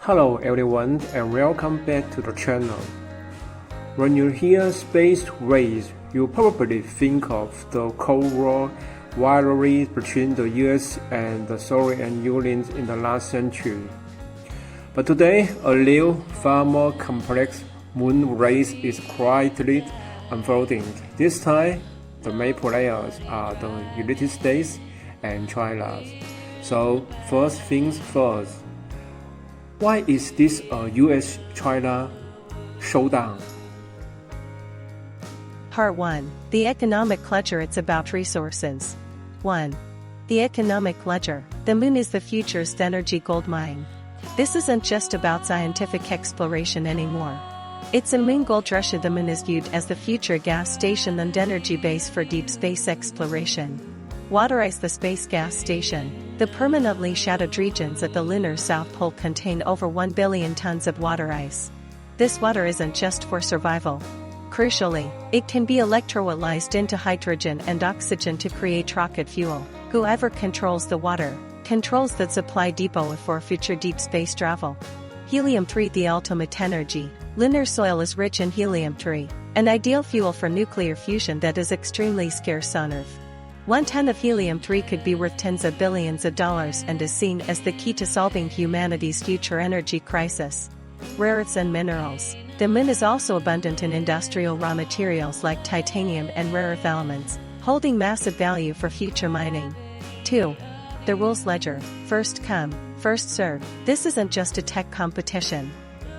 Hello everyone and welcome back to the channel. When you hear space race, you probably think of the Cold War rivalry between the US and the Soviet Union in the last century. But today, a new, far more complex moon race is quietly unfolding. This time, the main players are the United States and China. So, first things first. Why is this a US-China showdown? Part 1. The Economic Ledger. It's about resources. 1. The Economic Ledger. The moon is the future's energy goldmine. This isn't just about scientific exploration anymore. It's a moon gold rush. The moon is viewed as the future gas station and energy base for deep space exploration. Water ice. The space gas station. The permanently shadowed regions at the lunar South Pole contain over 1 billion tons of water ice. This water isn't just for survival. Crucially, it can be electrolyzed into hydrogen and oxygen to create rocket fuel. Whoever controls the water, controls the supply depot for future deep space travel. Helium-3. The ultimate energy. Lunar soil is rich in helium-3, an ideal fuel for nuclear fusion that is extremely scarce on Earth. 1 ton of helium-3 could be worth tens of billions of dollars and is seen as the key to solving humanity's future energy crisis. Rare earths and minerals. The moon is also abundant in industrial raw materials like titanium and rare earth elements, holding massive value for future mining. 2. The rules ledger. First come, first serve. This isn't just a tech competition.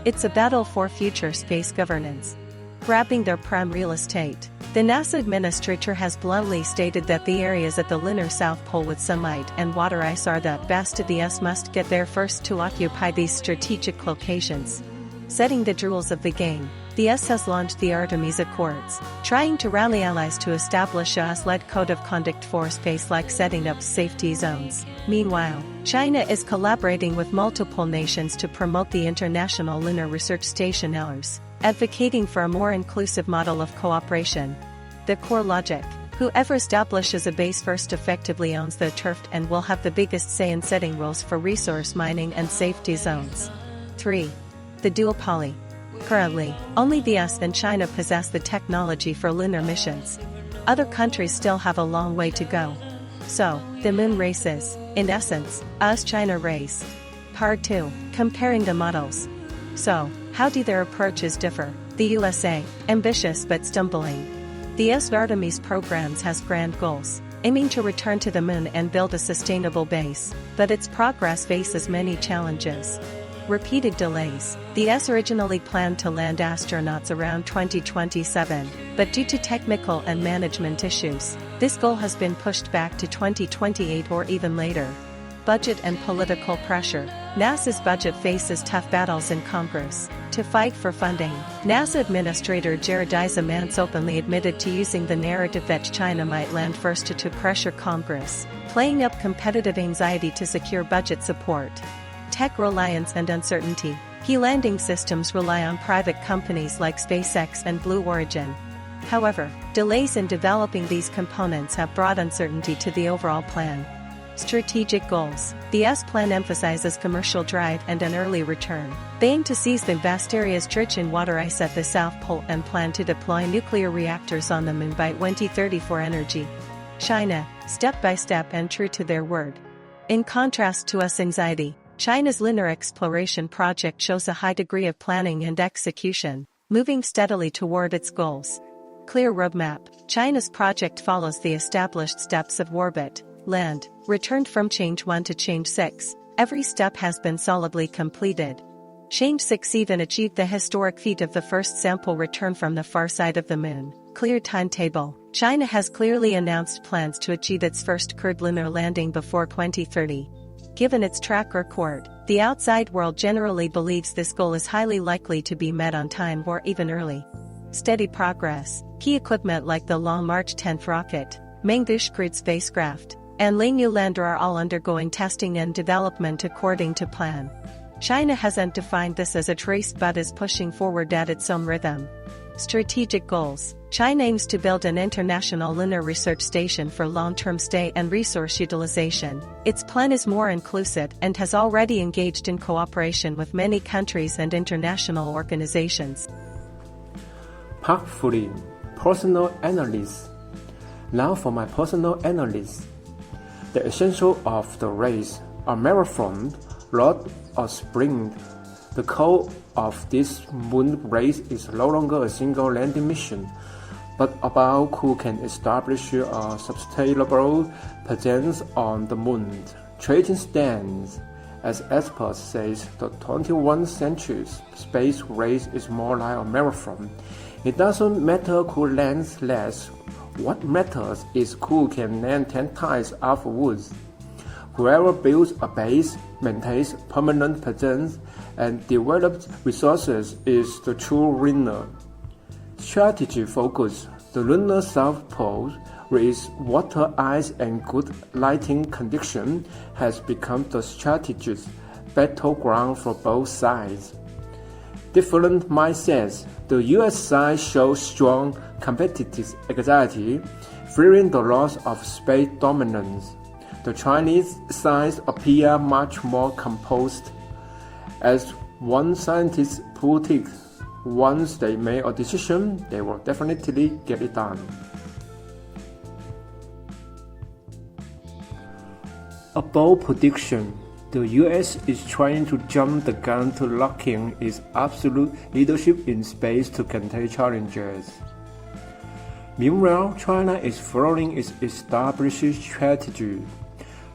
It's a battle for future space governance. Grabbing their prime real estate. The NASA administrator has bluntly stated that the areas at the lunar South Pole with sunlight and water ice are the best. The US must get there first to occupy these strategic locations. Setting the rules of the game, the US has launched the Artemis Accords, trying to rally allies to establish a US-led code of conduct for space, like setting up safety zones. Meanwhile, China is collaborating with multiple nations to promote the International Lunar Research Station (ILRS), advocating for a more inclusive model of cooperation. The core logic: whoever establishes a base first effectively owns the turf and will have the biggest say in setting rules for resource mining and safety zones. 3. The duopoly. Currently, only the US and China possess the technology for lunar missions. Other countries still have a long way to go. So, the moon race is, in essence, a US-China race. Part 2. Comparing the models. So, how do their approaches differ? The USA, ambitious but stumbling. The US Artemis programs has grand goals, aiming to return to the moon and build a sustainable base, but its progress faces many challenges. Repeated delays. The US originally planned to land astronauts around 2027, but due to technical and management issues, this goal has been pushed back to 2028 or even later. Budget and political pressure. NASA's budget faces tough battles in Congress. To fight for funding, NASA Administrator Jared Isaacman openly admitted to using the narrative that China might land first to pressure Congress, playing up competitive anxiety to secure budget support. Tech reliance and uncertainty. Key landing systems rely on private companies like SpaceX and Blue Origin. However, delays in developing these components have brought uncertainty to the overall plan. Strategic goals. The US plan emphasizes commercial drive and an early return. They aim to seize the vast areas rich in water ice at the South Pole and plan to deploy nuclear reactors on the moon by 2030 for energy. China, step by step and true to their word. In contrast to US anxiety, China's lunar exploration project shows a high degree of planning and execution, moving steadily toward its goals. Clear roadmap. China's project follows the established steps of orbit, land, returned from Change 1 to Change 6. Every step has been solidly completed. Change 6 even achieved the historic feat of the first sample return from the far side of the moon. Clear timetable. China has clearly announced plans to achieve its first crewed lunar landing before 2030. Given its track record, the outside world generally believes this goal is highly likely to be met on time or even early. Steady progress. Key equipment like the Long March 10 rocket, Mengbush crewed spacecraft, and Lingyu lander are all undergoing testing and development according to plan. China hasn't defined this as a race but is pushing forward at its own rhythm. Strategic goals. China aims to build an international lunar research station for long-term stay and resource utilization. Its plan is more inclusive and has already engaged in cooperation with many countries and international organizations. Part 3. Personal analysis. Now for my personal analysis. The essential of the race, a marathon, not a sprint. The goal of this moon race is no longer a single landing mission, but about who can establish a sustainable presence on the moon. Trading stands. As experts say, the 21st century space race is more like a marathon. It doesn't matter who lands last. What matters is who can land 10 times afterwards. Whoever builds a base, maintains permanent presence, and develops resources is the true winner. Strategy focus. The lunar South Pole, with water, ice, and good lighting conditions, has become the strategic battleground for both sides. Different mindsets. The US side shows strong competitive anxiety, fearing the loss of space dominance. The Chinese side appear much more composed. As one scientist put it, once they make a decision, they will definitely get it done. A bold prediction. The US is trying to jump the gun to lock in its absolute leadership in space to contain challenges. Meanwhile, China is following its established strategy,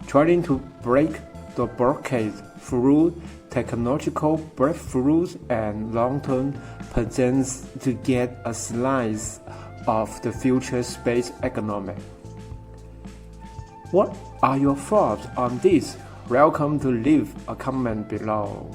trying to break the blockade through technological breakthroughs and long-term presence to get a slice of the future space economy. What are your thoughts on this? Welcome to leave a comment below.